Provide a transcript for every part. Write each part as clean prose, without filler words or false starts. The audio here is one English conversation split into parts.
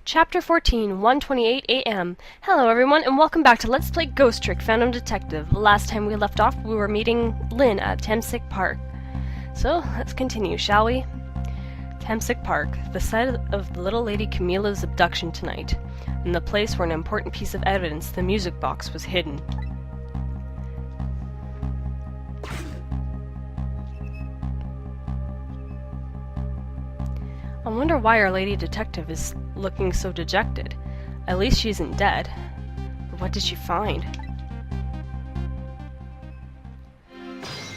Chapter 14, 1:28 a.m. Hello everyone, and welcome back to Let's Play Ghost Trick Phantom Detective. Last time we left off, we were meeting Lynn at Temsick Park. So, let's continue, shall we? Temsick Park, the site of the little lady Camilla's abduction tonight, and the place where an important piece of evidence, the music box, was hidden. I wonder why our lady detective is looking so dejected. At least she isn't dead. But what did she find?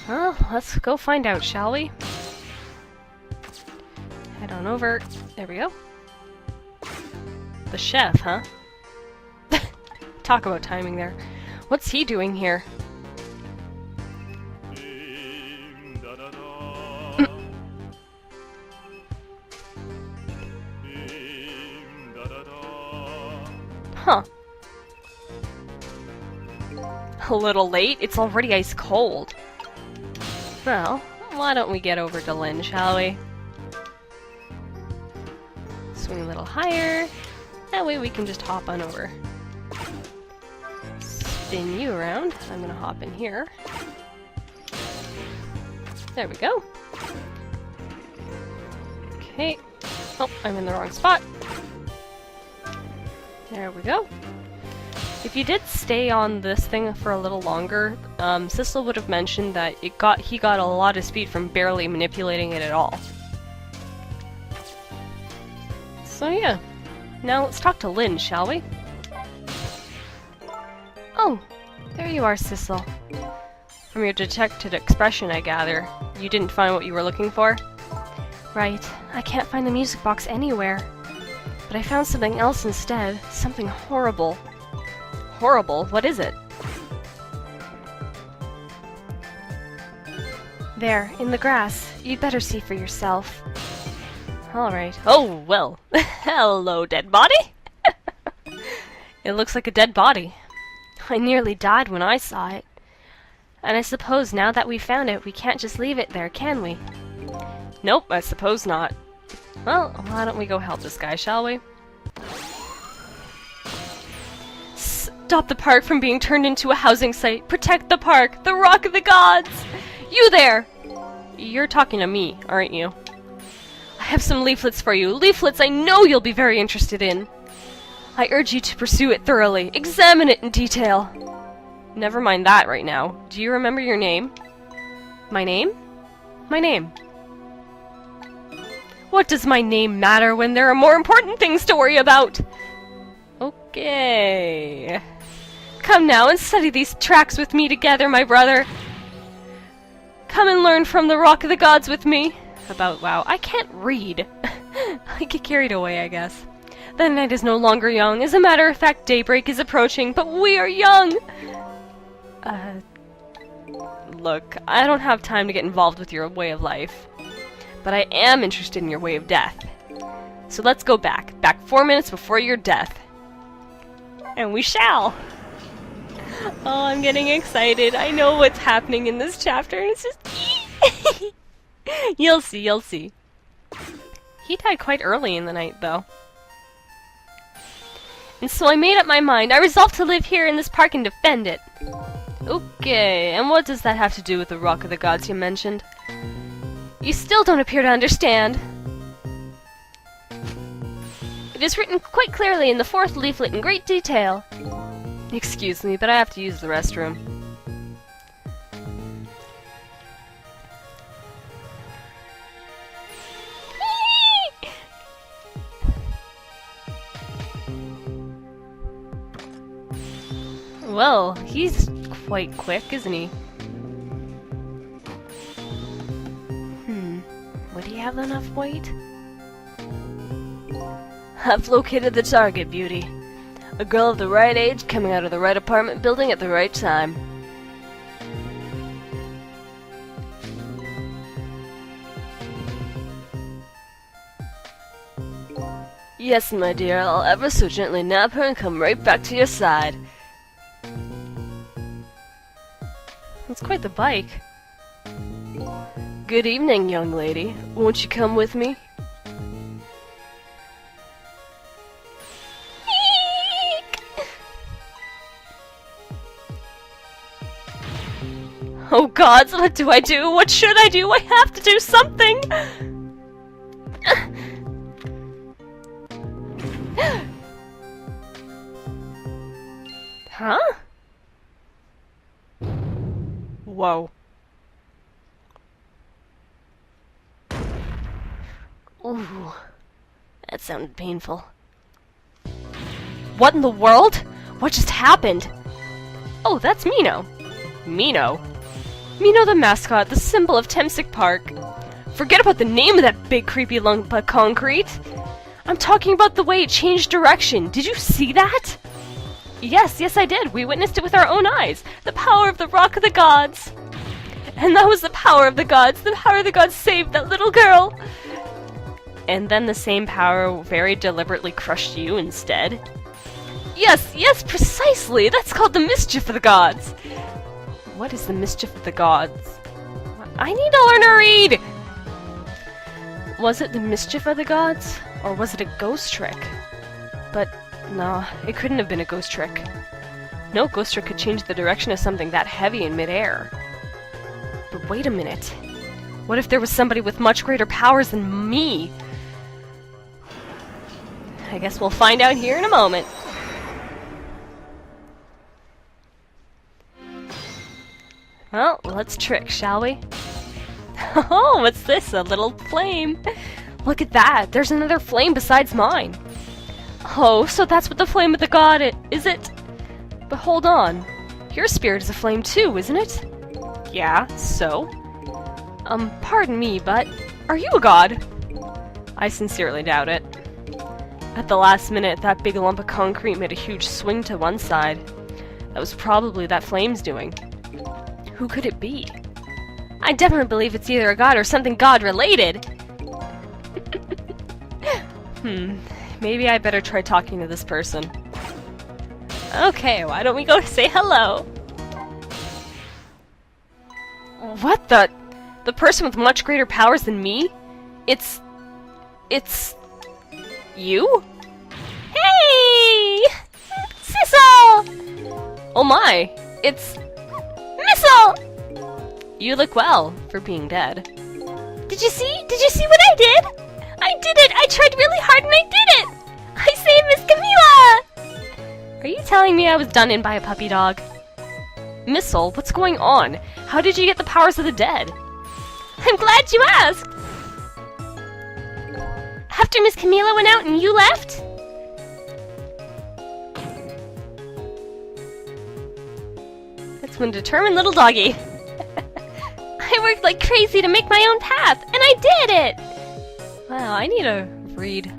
Well, let's go find out, shall we? Head on over. There we go. The chef, huh? Talk about timing there. What's he doing here? Huh. A little late? It's already ice cold. Well, why don't we get over to Lynn, shall we? Swing a little higher. That way we can just hop on over. Spin you around. I'm gonna hop in here. There we go. Okay. Oh, I'm in the wrong spot. There we go. If you did stay on this thing for a little longer, Sissel would have mentioned that he got a lot of speed from barely manipulating it at all. So yeah. Now let's talk to Lynn, shall we? Oh, there you are, Sissel. From your detected expression, I gather, you didn't find what you were looking for? Right. I can't find the music box anywhere. But I found something else instead. Something horrible. Horrible? What is it? There, in the grass. You'd better see for yourself. Alright. Oh, well. Hello, dead body? It looks like a dead body. I nearly died when I saw it. And I suppose now that we found it, we can't just leave it there, can we? Nope, I suppose not. Well, why don't we go help this guy, shall we? Stop the park from being turned into a housing site. Protect the park, the Rock of the Gods! You there! You're talking to me, aren't you? I have some leaflets for you. Leaflets I know you'll be very interested in. I urge you to pursue it thoroughly. Examine it in detail. Never mind that right now. Do you remember your name? My name? My name. What does my name matter when there are more important things to worry about? Okay. Come now and study these tracks with me together, my brother. Come and learn from the Rock of the Gods with me. Wow, I can't read. I get carried away, I guess. The night is no longer young. As a matter of fact, daybreak is approaching, but we are young! Look, I don't have time to get involved with your way of life. But I am interested in your way of death. So let's go back. Back 4 minutes before your death. And we shall! Oh, I'm getting excited. I know what's happening in this chapter, and it's just... You'll see, you'll see. He died quite early in the night, though. And so I made up my mind. I resolved to live here in this park and defend it. Okay, and what does that have to do with the Rock of the Gods you mentioned? You still don't appear to understand. It is written quite clearly in the 4th leaflet in great detail. Excuse me, but I have to use the restroom. Well, he's quite quick, isn't he? Would he have enough weight? I've located the target, Beauty. A girl of the right age coming out of the right apartment building at the right time. Yes, my dear, I'll ever so gently nab her and come right back to your side. That's quite the bike. Good evening, young lady. Won't you come with me? Oh gods, what do I do? What should I do? I have to do something! Huh? Whoa. Ooh, that sounded painful. What in the world? What just happened? Oh, that's Mino. Mino? Mino the mascot, the symbol of Temsic Park. Forget about the name of that big creepy lump of concrete. I'm talking about the way it changed direction. Did you see that? Yes, I did. We witnessed it with our own eyes. The power of the Rock of the Gods. And that was the power of the gods. The power of the gods saved that little girl. And then the same power very deliberately crushed you instead. Yes, precisely. That's called the mischief of the gods. What is the mischief of the gods? I need to learn to read! Was it the mischief of the gods? Or was it a ghost trick? But, no, it couldn't have been a ghost trick. No ghost trick could change the direction of something that heavy in midair. But wait a minute. What if there was somebody with much greater powers than me? I guess we'll find out here in a moment. Well, let's trick, shall we? Oh, what's this? A little flame. Look at that. There's another flame besides mine. Oh, so that's what the flame of the god is it? But hold on. Your spirit is a flame too, isn't it? Yeah, so? Pardon me, but are you a god? I sincerely doubt it. At the last minute, that big lump of concrete made a huge swing to one side. That was probably that flame's doing. Who could it be? I definitely believe it's either a god or something god-related! Maybe I better try talking to this person. Okay, why don't we go say hello? What the? The person with much greater powers than me? It's... you? Hey! Sissel! Oh my, it's... Missile! You look well, for being dead. Did you see? Did you see what I did? I did it! I tried really hard and I did it! I saved Miss Camila! Are you telling me I was done in by a puppy dog? Missile, what's going on? How did you get the powers of the dead? I'm glad you asked! After Miss Camila went out and you left? That's one determined little doggy. I worked like crazy to make my own path, and I did it! Wow, I need to read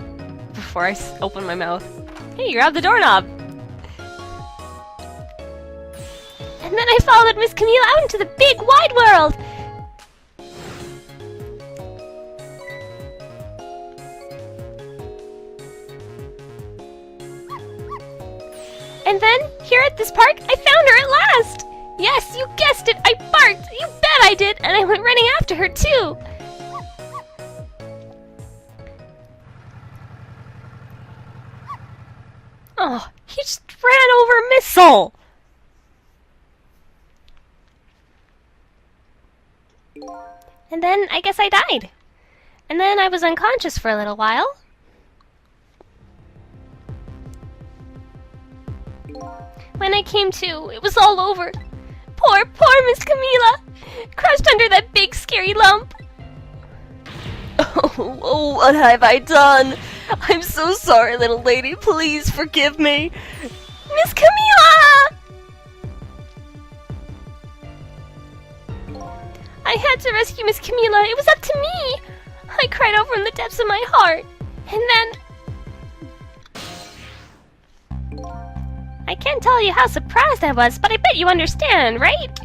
before I open my mouth. Hey, grab the doorknob! And then I followed Miss Camila out into the big wide world! And then, here at this park, I found her at last! Yes, you guessed it! I barked! You bet I did! And I went running after her, too! Oh, he just ran over Missile! And then, I guess I died. And then I was unconscious for a little while. When I came to, it was all over. Poor Miss Camila! Crushed under that big scary lump. Oh, what have I done? I'm so sorry, little lady. Please forgive me. Miss Camila! I had to rescue Miss Camila. It was up to me. I cried over in the depths of my heart. And then... I can't tell you how surprised I was, but I bet you understand, right?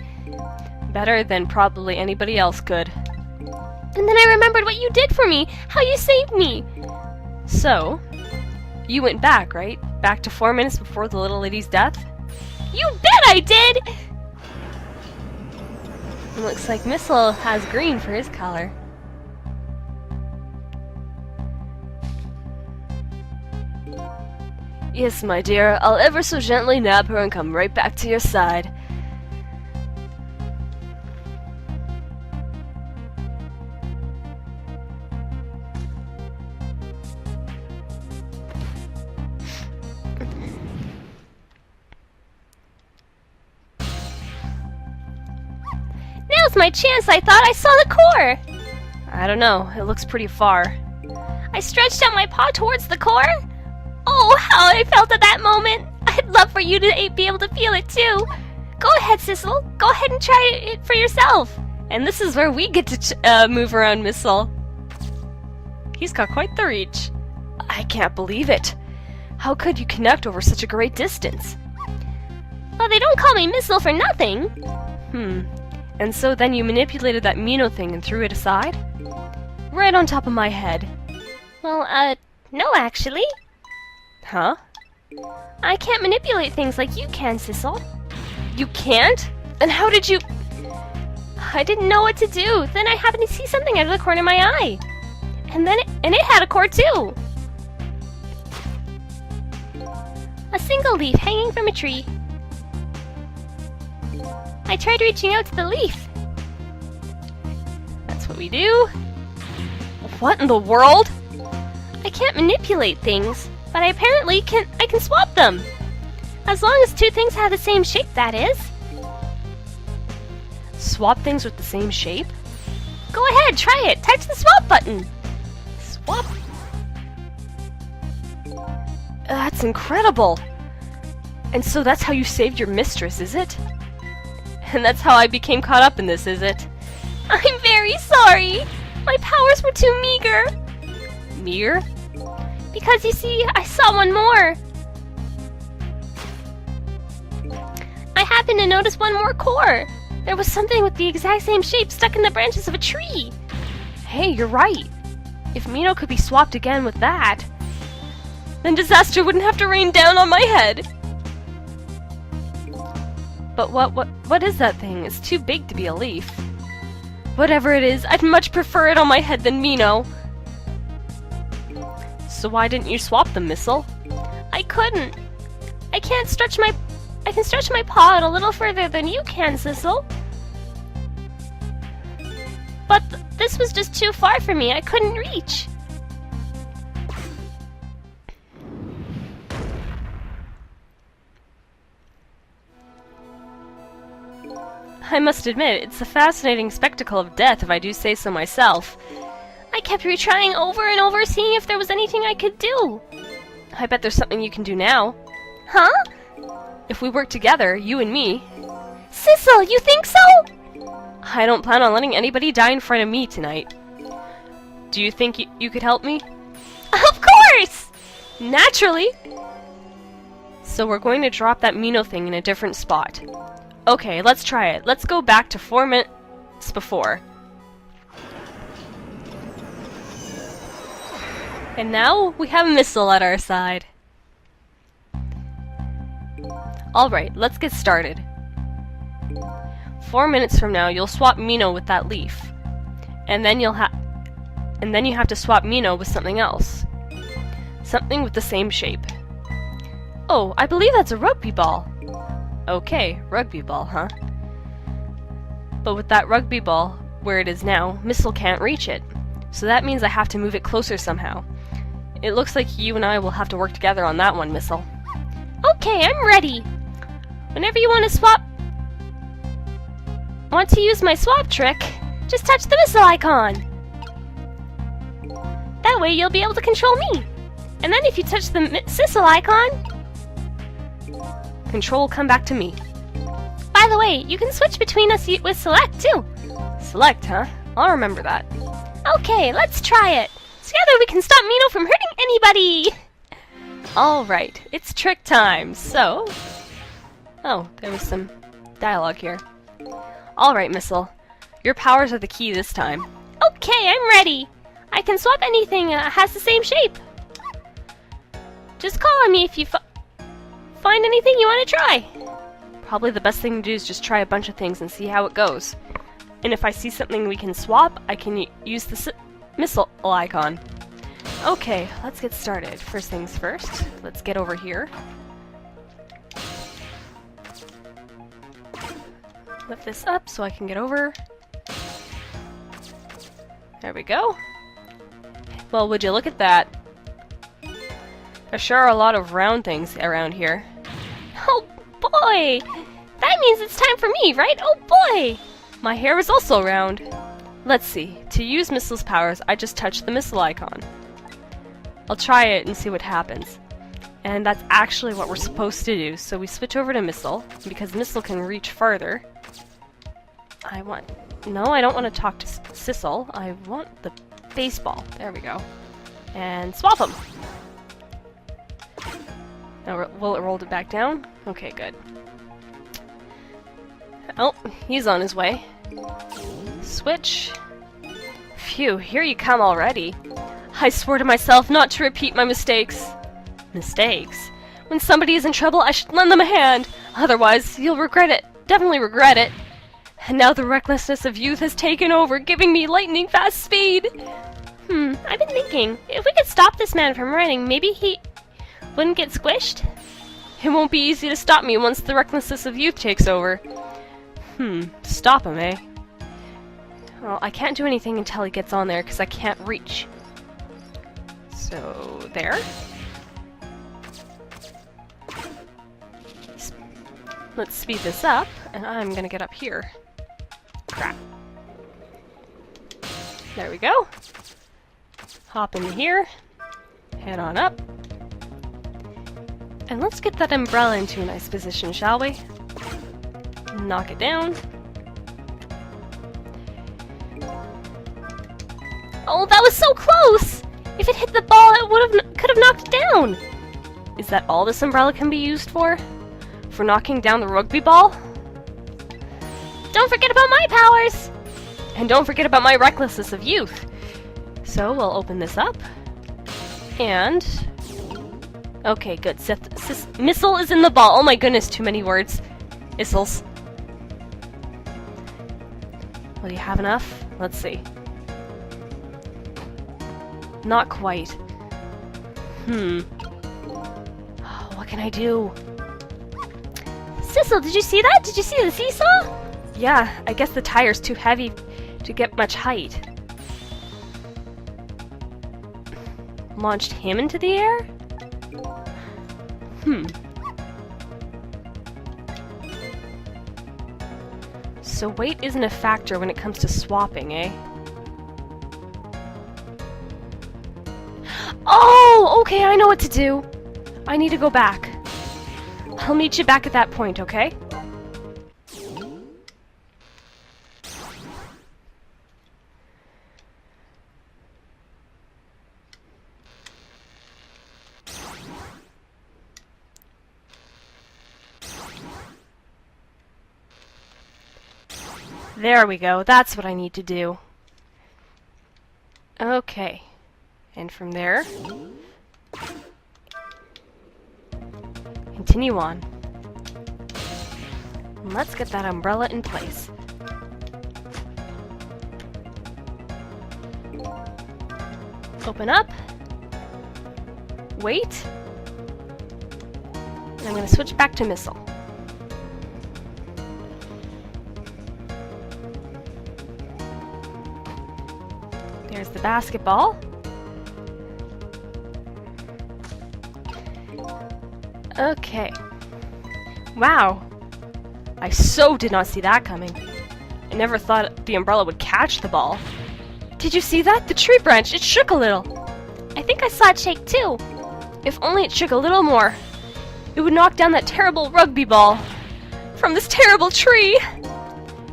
Better than probably anybody else could. And then I remembered what you did for me, how you saved me. So, you went back, right? Back to 4 minutes before the little lady's death? You bet I did! It looks like Missile has green for his color. Yes, my dear, I'll ever so gently nab her and come right back to your side. was my chance. I thought I saw the core. I don't know. It looks pretty far. I stretched out my paw towards the core. Oh, how I felt at that moment. I'd love for you to be able to feel it too. Go ahead, Sissel. Go ahead and try it for yourself. And this is where we get to move around Missile. He's got quite the reach. I can't believe it. How could you connect over such a great distance? Well, they don't call me Missile for nothing. And so then you manipulated that Mino thing and threw it aside? Right on top of my head. Well, no actually. Huh? I can't manipulate things like you can, Sissel. You can't? Then how did you... I didn't know what to do. Then I happened to see something out of the corner of my eye. And it had a core too. A single leaf hanging from a tree. I tried reaching out to the leaf. That's what we do. What in the world? I can't manipulate things, but I can swap them. As long as two things have the same shape, that is. Swap things with the same shape? Go ahead, try it. Touch the swap button. Swap. That's incredible. And so that's how you saved your mistress, is it? And that's how I became caught up in this, is it? I'm very sorry. My powers were too meager. Meager? Because you see, I saw one more. I happened to notice one more core. There was something with the exact same shape stuck in the branches of a tree. Hey, you're right. If Mino could be swapped again with that, then disaster wouldn't have to rain down on my head. But what is that thing? It's too big to be a leaf. Whatever it is, I'd much prefer it on my head than Mino. So why didn't you swap them, Missile? I couldn't. I can stretch my paw out a little further than you can, Sissel. But this was just too far for me. I couldn't reach. I must admit, it's a fascinating spectacle of death, if I do say so myself. I kept retrying over and over, seeing if there was anything I could do. I bet there's something you can do now. Huh? If we work together, you and me... Sissel, you think so? I don't plan on letting anybody die in front of me tonight. Do you think you could help me? Of course! Naturally! So we're going to drop that Mino thing in a different spot. Okay, let's try it. Let's go back to 4 minutes before. And now we have Missile at our side. Alright, let's get started. 4 minutes from now, you'll swap Mino with that leaf. And then you have to swap Mino with something else. Something with the same shape. Oh, I believe that's a rugby ball. Okay, rugby ball, huh? But with that rugby ball, where it is now, Missile can't reach it. So that means I have to move it closer somehow. It looks like you and I will have to work together on that one, Missile. Okay, I'm ready! Whenever you want to use my swap trick, just touch the Missile icon! That way you'll be able to control me! And then if you touch the Sissel icon, control will come back to me. By the way, you can switch between us with Select, too. Select, huh? I'll remember that. Okay, let's try it. Together we can stop Mino from hurting anybody! Alright, it's trick time, so... Oh, there was some dialogue here. Alright, Missile. Your powers are the key this time. Okay, I'm ready! I can swap anything that has the same shape. Just call on me if you find anything you want to try. Probably the best thing to do is just try a bunch of things and see how it goes. And if I see something we can swap, I can use the Missile icon. Okay, let's get started. First things first, let's get over here. Lift this up so I can get over. There we go. Well, would you look at that? There sure are a lot of round things around here. Oh boy! That means it's time for me, right? Oh boy! My hair is also round. Let's see. To use Missel's powers, I just touch the Missile icon. I'll try it and see what happens. And that's actually what we're supposed to do. So we switch over to Missile, because Missile can reach farther. No, I don't want to talk to Sissel. I want the baseball. There we go. And swap them. Now, will it roll it back down? Okay, good. Oh, he's on his way. Switch. Phew, here you come already. I swore to myself not to repeat my mistakes. Mistakes? When somebody is in trouble, I should lend them a hand. Otherwise, you'll regret it. Definitely regret it. And now the recklessness of youth has taken over, giving me lightning fast speed. I've been thinking, if we could stop this man from running, maybe he wouldn't get squished? It won't be easy to stop me once the recklessness of youth takes over. Stop him, eh? Well, I can't do anything until he gets on there, because I can't reach. So, there. Let's speed this up, and I'm gonna get up here. Crap. There we go. Hop into here. Head on up. And let's get that umbrella into a nice position, shall we? Knock it down. Oh, that was so close! If it hit the ball, it could have knocked it down! Is that all this umbrella can be used for? For knocking down the rugby ball? Don't forget about my powers! And don't forget about my recklessness of youth. So we'll open this up. And... okay, good. Missile is in the ball. Oh my goodness, too many words. Missiles. Will you have enough? Let's see. Not quite. What can I do? Sissel, did you see that? Did you see the seesaw? Yeah, I guess the tire's too heavy to get much height. Launched him into the air? So weight isn't a factor when it comes to swapping, eh? Oh, okay, I know what to do. I need to go back. I'll meet you back at that point, okay? There we go, that's what I need to do. Okay. And from there, continue on. Let's get that umbrella in place. Open up. Wait. And I'm going to switch back to Missile. There's the basketball. Okay. Wow. I so did not see that coming. I never thought the umbrella would catch the ball. Did you see that? The tree branch, it shook a little. I think I saw it shake too. If only it shook a little more. It would knock down that terrible rugby ball from this terrible tree.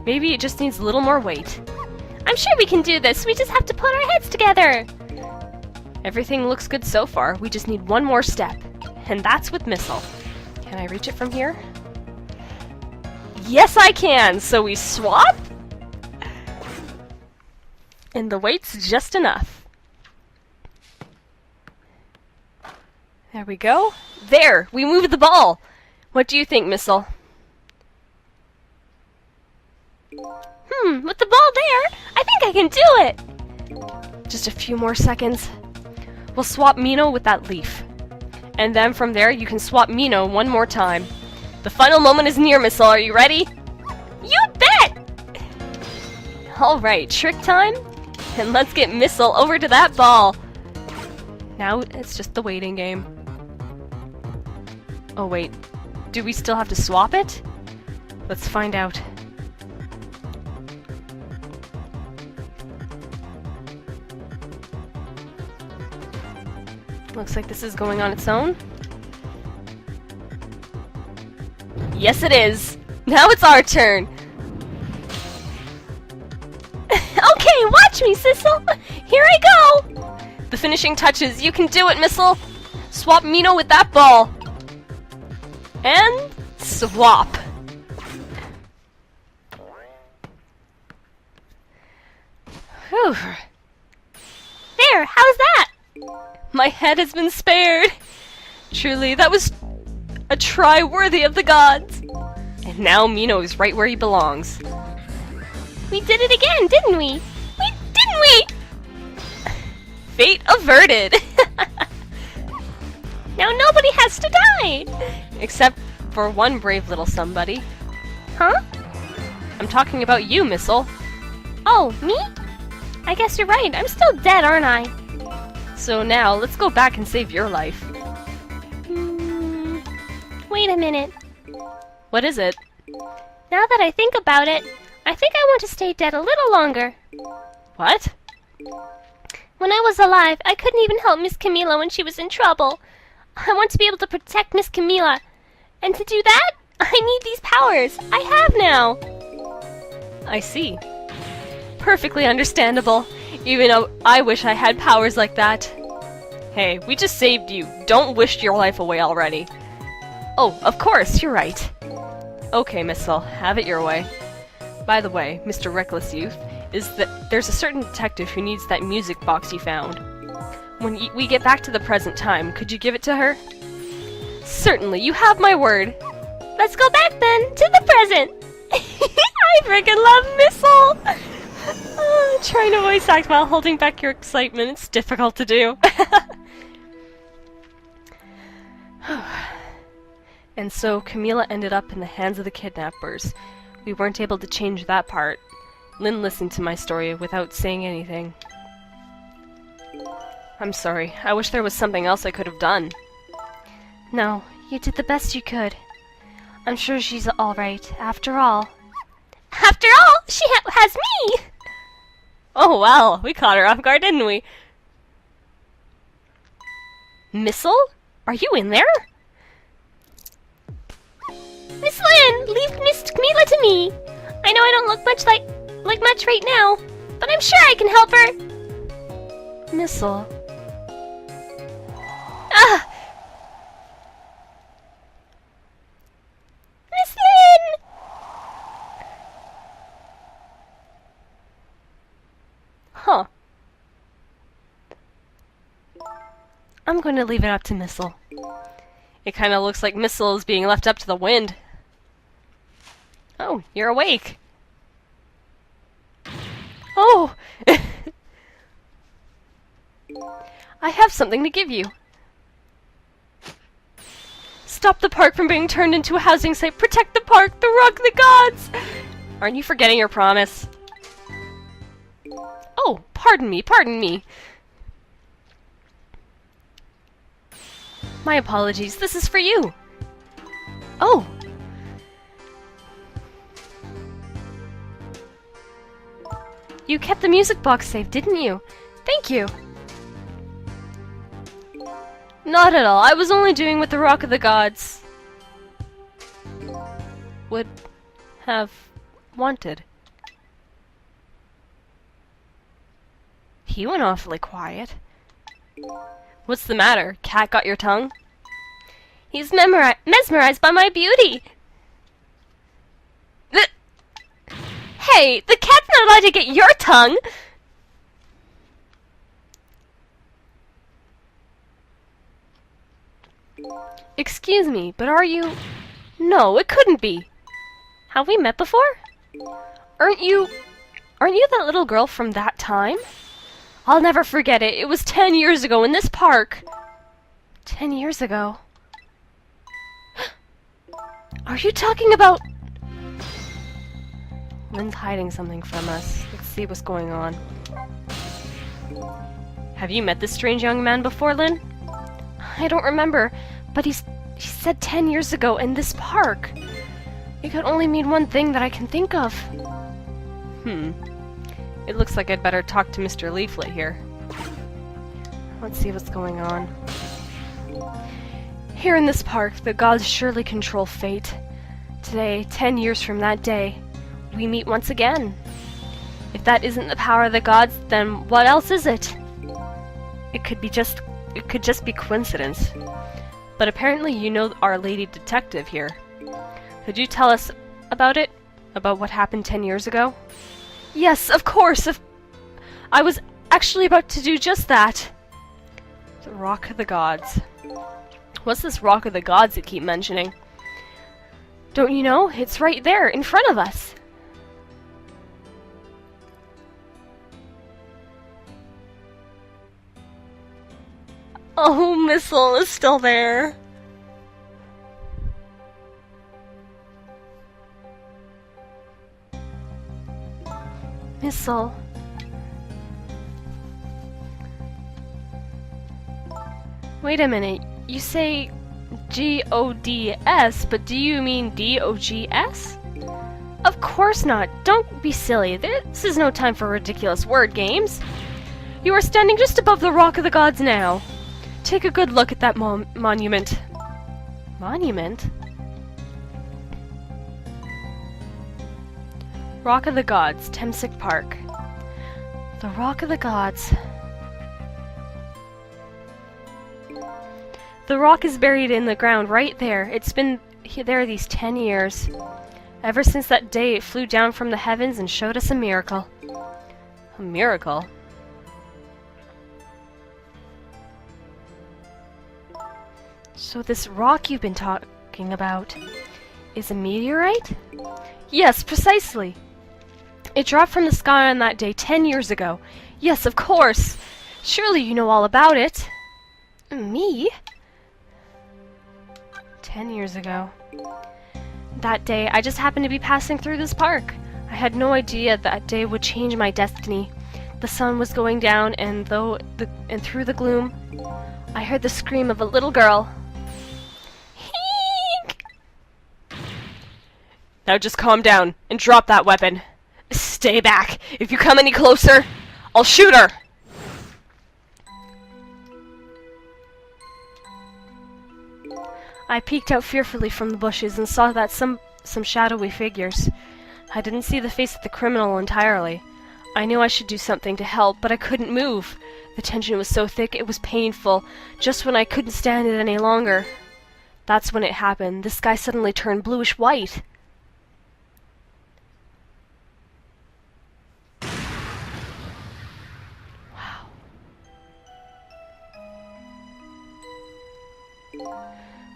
Maybe it just needs a little more weight. I'm sure we can do this. We just have to put our heads together. Everything looks good so far. We just need one more step. And that's with Missile. Can I reach it from here? Yes, I can! So we swap? And the weight's just enough. There we go. There! We moved the ball! What do you think, Missile? With the ball there, I think I can do it! Just a few more seconds. We'll swap Mino with that leaf. And then from there, you can swap Mino one more time. The final moment is near, Missile. Are you ready? You bet! Alright, trick time. And let's get Missile over to that ball. Now it's just the waiting game. Oh wait, do we still have to swap it? Let's find out. Looks like this is going on its own. Yes, it is! Now it's our turn! Okay, watch me, Sissel! Here I go! The finishing touches. You can do it, Missile! Swap Mino with that ball! And swap! Whew. There, how's that? My head has been spared! Truly, that was a try worthy of the gods! And now Mino is right where he belongs. We did it again, didn't we? Didn't we? Fate averted! Now nobody has to die! Except for one brave little somebody. Huh? I'm talking about you, Missile. Oh, me? I guess you're right. I'm still dead, aren't I? So now, let's go back and save your life. Wait a minute. What is it? Now that I think about it, I think I want to stay dead a little longer. What? When I was alive, I couldn't even help Miss Camila when she was in trouble. I want to be able to protect Miss Camila. And to do that, I need these powers. I have now. I see. Perfectly understandable. Even though I wish I had powers like that. Hey, we just saved you. Don't wish your life away already. Oh, of course, you're right. Okay, Missile, have it your way. By the way, Mr. Reckless Youth, is that there's a certain detective who needs that music box you found. When we get back to the present time, could you give it to her? Certainly, you have my word. Let's go back then, to the present. I freaking love Missile. Trying to voice act while holding back your excitement, it's difficult to do. And so, Camila ended up in the hands of the kidnappers. We weren't able to change that part. Lynn listened to my story without saying anything. I'm sorry. I wish there was something else I could have done. No, you did the best you could. I'm sure she's alright, after all. After all, she has me! Oh well, we caught her off guard, didn't we? Missile? Are you in there? Miss Lynn, leave Miss Camila to me. I know I don't look much like much right now, but I'm sure I can help her. Missile. Ah! Miss Lynn! Huh. I'm going to leave it up to Missile. It kind of looks like Missile is being left up to the wind. Oh, you're awake. Oh! I have something to give you. Stop the park from being turned into a housing site. Protect the park, the rock, the gods! Aren't you forgetting your promise? Oh, pardon me, pardon me. My apologies, this is for you. Oh! You kept the music box safe, didn't you? Thank you. Not at all. I was only doing what the Rock of the Gods would have wanted. He went awfully quiet. What's the matter? Cat got your tongue? He's mesmerized by my beauty. Hey, the cat's not allowed to get your tongue! Excuse me, but are you... No, it couldn't be. Have we met before? Aren't you that little girl from that time? I'll never forget it. It was 10 years ago in this park. 10 years ago? Are you talking about... Lynn's hiding something from us. Let's see what's going on. Have you met this strange young man before, Lynn? I don't remember, but he said 10 years ago in this park. It could only mean one thing that I can think of. It looks like I'd better talk to Mr. Leaflet here. Let's see what's going on. Here in this park, the gods surely control fate. Today, 10 years from that day, we meet once again. If that isn't the power of the gods, then what else is it? It could just be coincidence. But apparently you know our lady detective here. Could you tell us about it? About what happened 10 years ago? Yes, of course! I was actually about to do just that! The Rock of the Gods. What's this Rock of the Gods you keep mentioning? Don't you know? It's right there, in front of us! Oh, Missile is still there. Missile. Wait a minute. You say G-O-D-S, but do you mean D-O-G-S? Of course not. Don't be silly. This is no time for ridiculous word games. You are standing just above the Rock of the Gods now. Take a good look at that monument. Monument? Rock of the Gods, Temsic Park. The Rock of the Gods. The rock is buried in the ground right there. It's been there these 10 years. Ever since that day it flew down from the heavens and showed us a miracle. A miracle? So this rock you've been talking about is a meteorite? Yes, precisely. It dropped from the sky on that day 10 years ago. Yes, of course. Surely you know all about it. Me? 10 years ago. That day, I just happened to be passing through this park. I had no idea that day would change my destiny. The sun was going down, and through the gloom, I heard the scream of a little girl. Now just calm down and drop that weapon. Stay back. If you come any closer, I'll shoot her. I peeked out fearfully from the bushes and saw that some shadowy figures. I didn't see the face of the criminal entirely. I knew I should do something to help, but I couldn't move. The tension was so thick it was painful, just when I couldn't stand it any longer. That's when it happened. The sky suddenly turned bluish-white.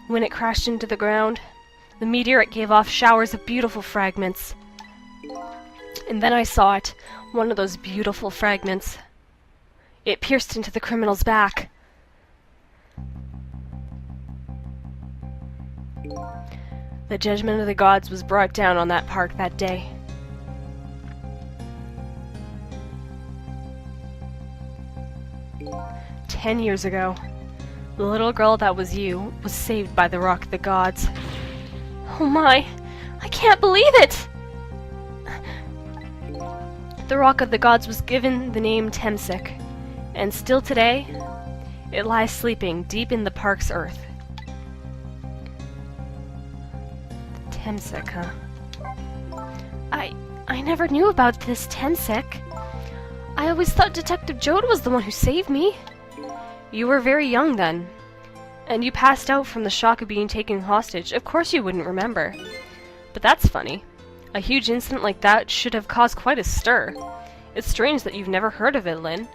When it crashed into the ground, the meteorite gave off showers of beautiful fragments. And then I saw it, one of those beautiful fragments. It pierced into the criminal's back. The judgment of the gods was brought down on that park that day. "10 years ago. The little girl that was you was saved by the Rock of the Gods." Oh my! I can't believe it! The Rock of the Gods was given the name Temsic, and still today, it lies sleeping deep in the park's earth. Temsic, huh? I never knew about this Temsic. I always thought Detective Jode was the one who saved me. You were very young then, and you passed out from the shock of being taken hostage. Of course you wouldn't remember. But that's funny. A huge incident like that should have caused quite a stir. It's strange that you've never heard of it, Lynn.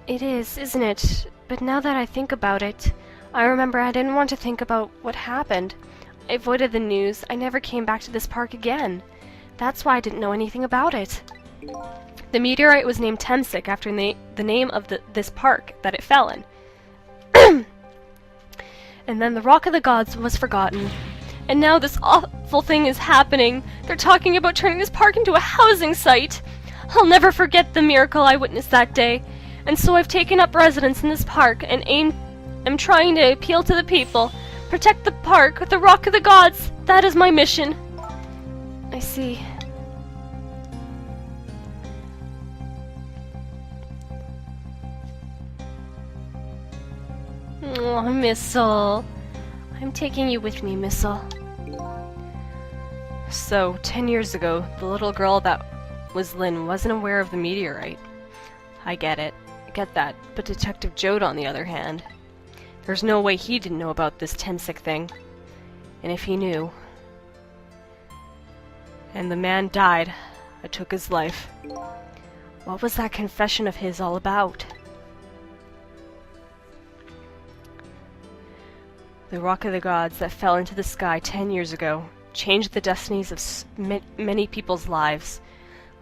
It is, isn't it? But now that I think about it, I remember I didn't want to think about what happened. I avoided the news. I never came back to this park again. That's why I didn't know anything about it. The meteorite was named Temsic after the name of this park that it fell in. And then the Rock of the Gods was forgotten. And now this awful thing is happening. They're talking about turning this park into a housing site. I'll never forget the miracle I witnessed that day. And so I've taken up residence in this park and am trying to appeal to the people. Protect the park with the Rock of the Gods. That is my mission. I see. Oh, Missile. I'm taking you with me, Missile. So, 10 years ago, the little girl that was Lynn wasn't aware of the meteorite. I get it. I get that. But Detective Jode, on the other hand, there's no way he didn't know about this Tensik thing. And if he knew... And the man died. I took his life. What was that confession of his all about? The Rock of the Gods that fell into the sky 10 years ago changed the destinies of many people's lives,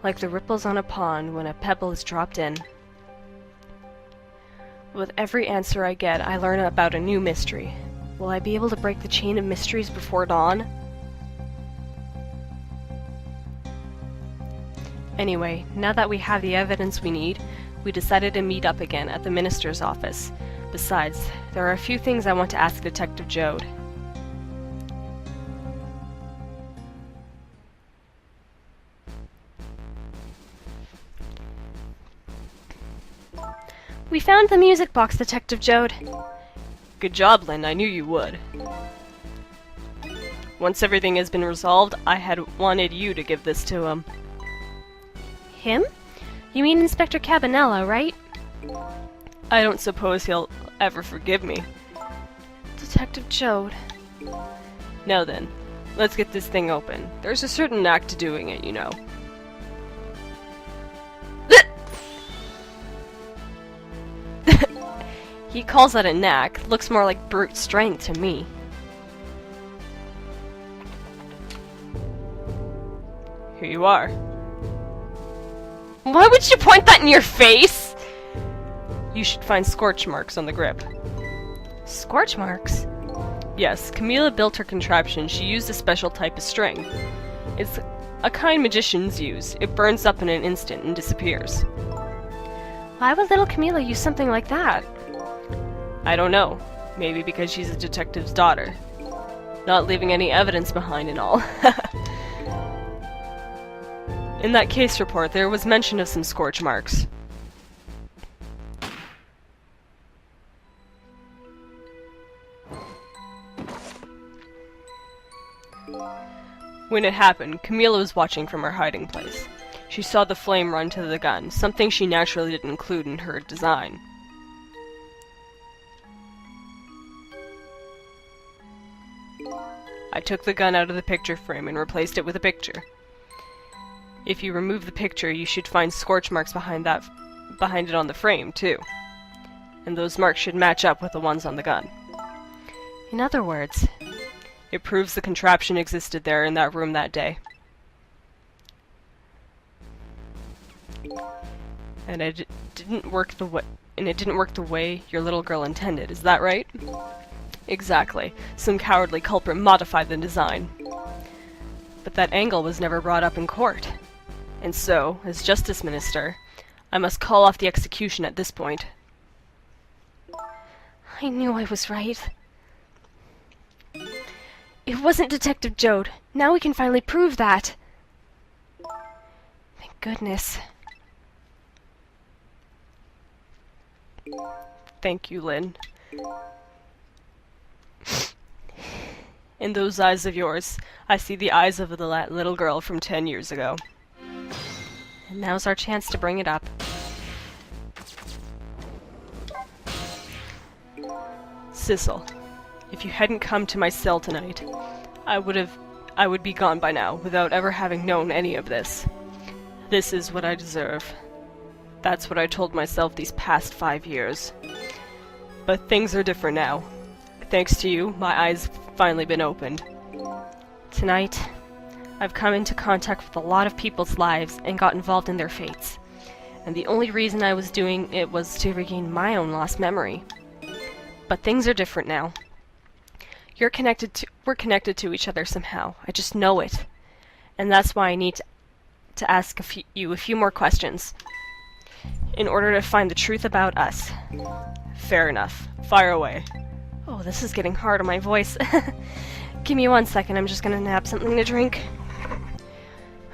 like the ripples on a pond when a pebble is dropped in. With every answer I get, I learn about a new mystery. Will I be able to break the chain of mysteries before dawn? Anyway, now that we have the evidence we need, we decided to meet up again at the minister's office. Besides, there are a few things I want to ask Detective Jode. We found the music box, Detective Jode. Good job, Lynn. I knew you would. Once everything has been resolved, I had wanted you to give this to him. Him? You mean Inspector Cabanela, right? I don't suppose he'll ever forgive me. Detective Jode. Now then, let's get this thing open. There's a certain knack to doing it, you know. He calls that a knack. Looks more like brute strength to me. Here you are. Why would you point that in your face? You should find scorch marks on the grip. Scorch marks? Yes, Camila built her contraption. She used a special type of string. It's a kind magicians use. It burns up in an instant and disappears. Why would little Camila use something like that? I don't know. Maybe because she's a detective's daughter. Not leaving any evidence behind and all. In that case report, there was mention of some scorch marks. When it happened, Camila was watching from her hiding place. She saw the flame run to the gun, something she naturally didn't include in her design. I took the gun out of the picture frame and replaced it with a picture. If you remove the picture, you should find scorch marks behind it on the frame, too. And those marks should match up with the ones on the gun. In other words, it proves the contraption existed there in that room that day. And it didn't work the way your little girl intended, is that right? Exactly. Some cowardly culprit modified the design. But that angle was never brought up in court. And so, as Justice Minister, I must call off the execution at this point. I knew I was right. It wasn't Detective Jode. Now we can finally prove that. Thank goodness. Thank you, Lynn. In those eyes of yours, I see the eyes of the little girl from 10 years ago. And now's our chance to bring it up. Sissel, if you hadn't come to my cell tonight, I would be gone by now, without ever having known any of this. This is what I deserve. That's what I told myself these past 5 years. But things are different now. Thanks to you, my eyes have finally been opened. Tonight, I've come into contact with a lot of people's lives and got involved in their fates. And the only reason I was doing it was to regain my own lost memory. But things are different now. We're connected to each other somehow. I just know it. And that's why I need to ask you a few more questions. In order to find the truth about us. Fair enough. Fire away. Oh, this is getting hard on my voice. Give me 1 second, I'm just gonna nab something to drink.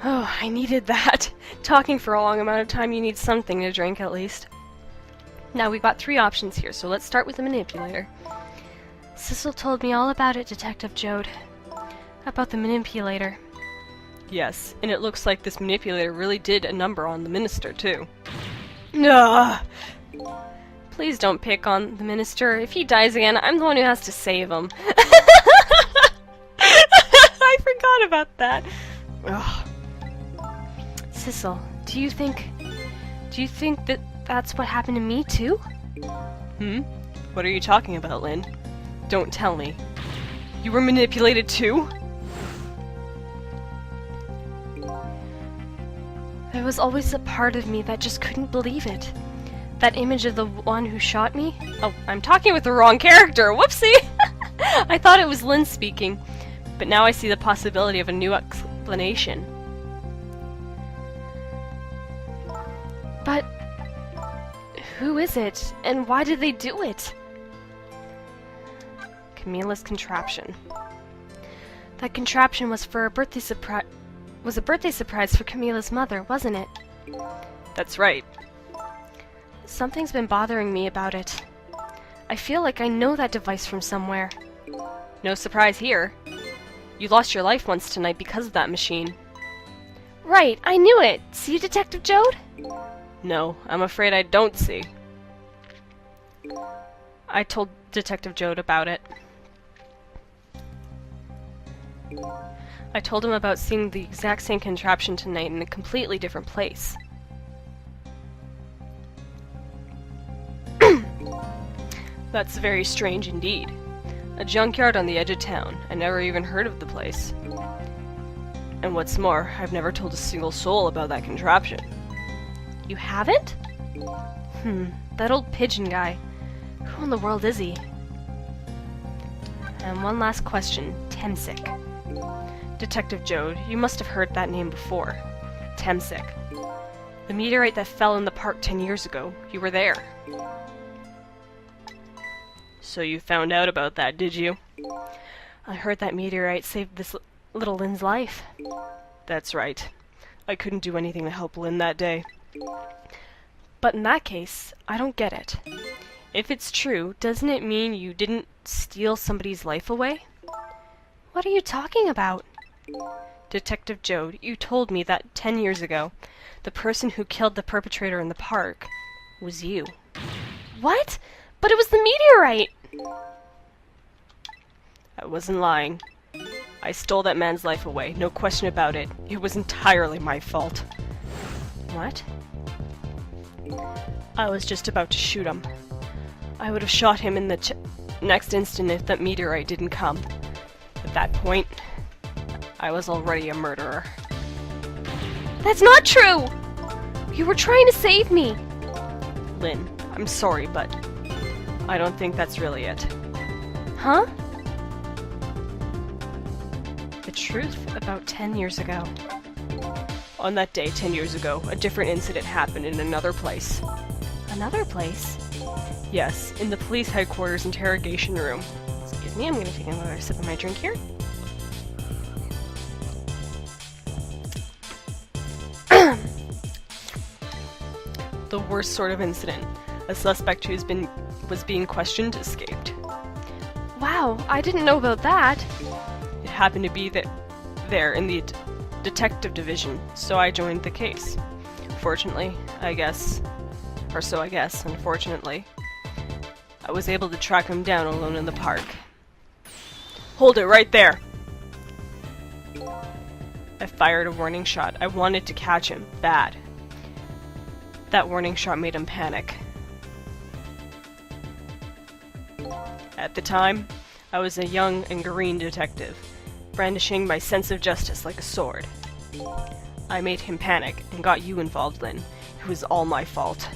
Oh, I needed that. Talking for a long amount of time, you need something to drink at least. Now we've got 3 options here, so let's start with the manipulator. Cecil told me all about it, Detective Jode. About the manipulator. Yes, and it looks like this manipulator really did a number on the minister, too. Ugh. Please don't pick on the minister. If he dies again, I'm the one who has to save him. I forgot about that. Ugh. Cecil, do you think that that's what happened to me, too? What are you talking about, Lynn? Don't tell me. You were manipulated, too? There was always a part of me that just couldn't believe it. That image of the one who shot me? Oh, I'm talking with the wrong character. Whoopsie! I thought it was Lynn speaking, but now I see the possibility of a new explanation. But who is it, and why did they do it? Camilla's contraption. That contraption was for a birthday surprise. Was a birthday surprise for Camilla's mother, wasn't it? That's right. Something's been bothering me about it. I feel like I know that device from somewhere. No surprise here. You lost your life once tonight because of that machine. Right, I knew it! See, Detective Jode? No, I'm afraid I don't see. I told Detective Jode about it. I told him about seeing the exact same contraption tonight in a completely different place. That's very strange indeed. A junkyard on the edge of town. I never even heard of the place. And what's more, I've never told a single soul about that contraption. You haven't? That old pigeon guy. Who in the world is he? And one last question. Temsik. Detective Jode, you must have heard that name before. Temsik. The meteorite that fell in the park 10 years ago. You were there. So you found out about that, did you? I heard that meteorite saved this little Lynn's life. That's right. I couldn't do anything to help Lynn that day. But in that case, I don't get it. If it's true, doesn't it mean you didn't steal somebody's life away? What are you talking about? Detective Jode, you told me that 10 years ago, the person who killed the perpetrator in the park was you. What? But it was the meteorite! I wasn't lying. I stole that man's life away, no question about it. It was entirely my fault. What? I was just about to shoot him. I would have shot him in the next instant if that meteorite didn't come. At that point, I was already a murderer. That's not true! You were trying to save me! Lynn, I'm sorry, but I don't think that's really it. Huh? The truth about 10 years ago. On that day, 10 years ago, a different incident happened in another place. Another place? Yes, in the police headquarters interrogation room. Excuse me, I'm gonna take another sip of my drink here. The worst sort of incident. A suspect who was being questioned escaped. Wow, I didn't know about that. It happened to be there in the detective division, so I joined the case. Fortunately, I guess, or so I guess, unfortunately, I was able to track him down alone in the park. Hold it right there! I fired a warning shot. I wanted to catch him, bad. That warning shot made him panic. At the time, I was a young and green detective, brandishing my sense of justice like a sword. I made him panic and got you involved, Lynn. It was all my fault.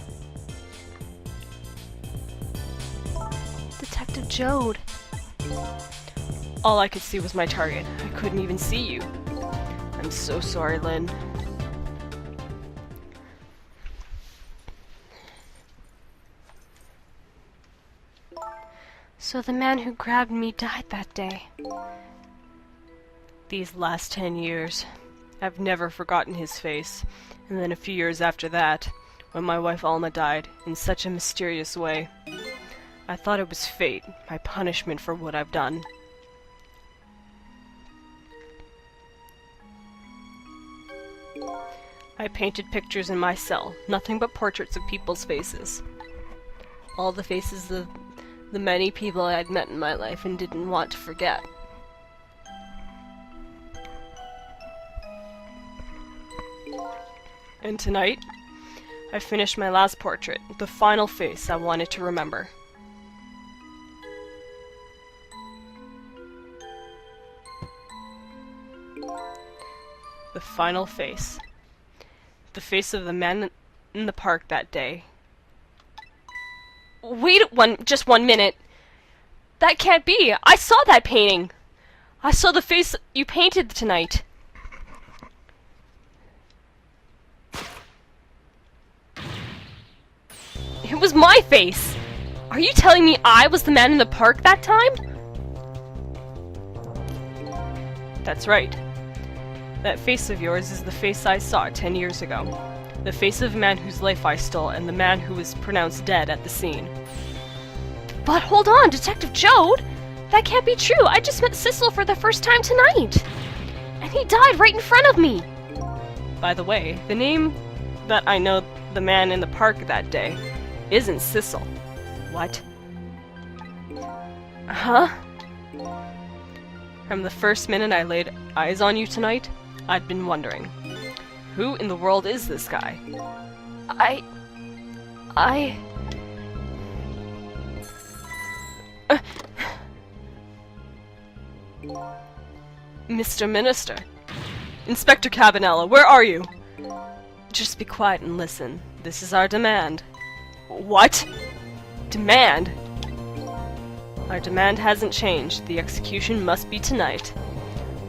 Detective Jode. All I could see was my target. I couldn't even see you. I'm so sorry, Lynn. So the man who grabbed me died that day. These last 10 years, I've never forgotten his face. And then a few years after that, when my wife Alma died in such a mysterious way. I thought it was fate, my punishment for what I've done. I painted pictures in my cell, nothing but portraits of people's faces. All the faces of the many people I had met in my life and didn't want to forget. And tonight, I finished my last portrait, the final face I wanted to remember. The final face. The face of the man in the park that day. Wait just 1 minute. That can't be. I saw that painting. I saw the face you painted tonight. It was my face. Are you telling me I was the man in the park that time? That's right. That face of yours is the face I saw 10 years ago. The face of a man whose life I stole and the man who was pronounced dead at the scene. But hold on, Detective Jode! That can't be true. I just met Cecil for the first time tonight. And he died right in front of me. By the way, the name that I know the man in the park that day isn't Cecil. What? Huh? From the first minute I laid eyes on you tonight, I'd been wondering, who in the world is this guy? Mr. Minister. Inspector Cabanela, where are you? Just be quiet and listen. This is our demand. What? Demand? Our demand hasn't changed. The execution must be tonight.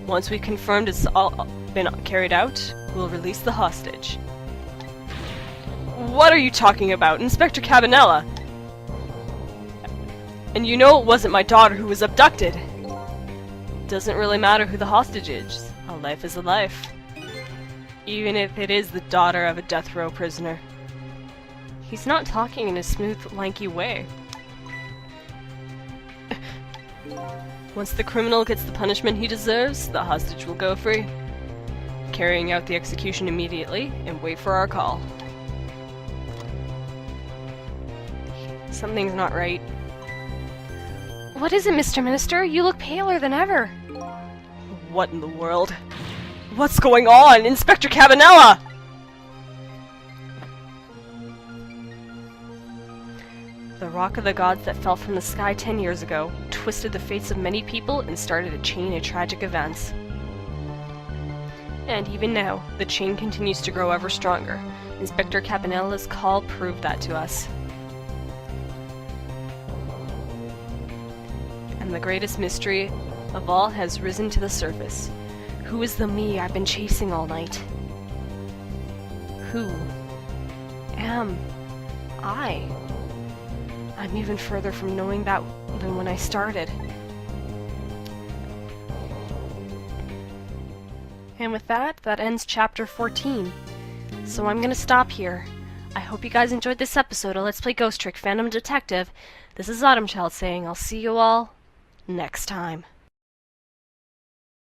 Once we confirmed it's all been carried out, we'll release the hostage. What are you talking about, Inspector Cabanela? And you know it wasn't my daughter who was abducted. Doesn't really matter who the hostage is. A life is a life. Even if it is the daughter of a death row prisoner. He's not talking in a smooth, lanky way. Once the criminal gets the punishment he deserves, the hostage will go free. Carrying out the execution immediately, and wait for our call. Something's not right. What is it, Mr. Minister? You look paler than ever. What in the world? What's going on? Inspector Cabanela! The rock of the gods that fell from the sky 10 years ago twisted the fates of many people and started a chain of tragic events. And even now, the chain continues to grow ever stronger. Inspector Cabanela's call proved that to us. And the greatest mystery of all has risen to the surface. Who is the me I've been chasing all night? Who am I? I'm even further from knowing that than when I started. And with that, that ends chapter 14. So I'm gonna stop here. I hope you guys enjoyed this episode of Let's Play Ghost Trick Phantom Detective. This is Autumn Child saying I'll see you all next time.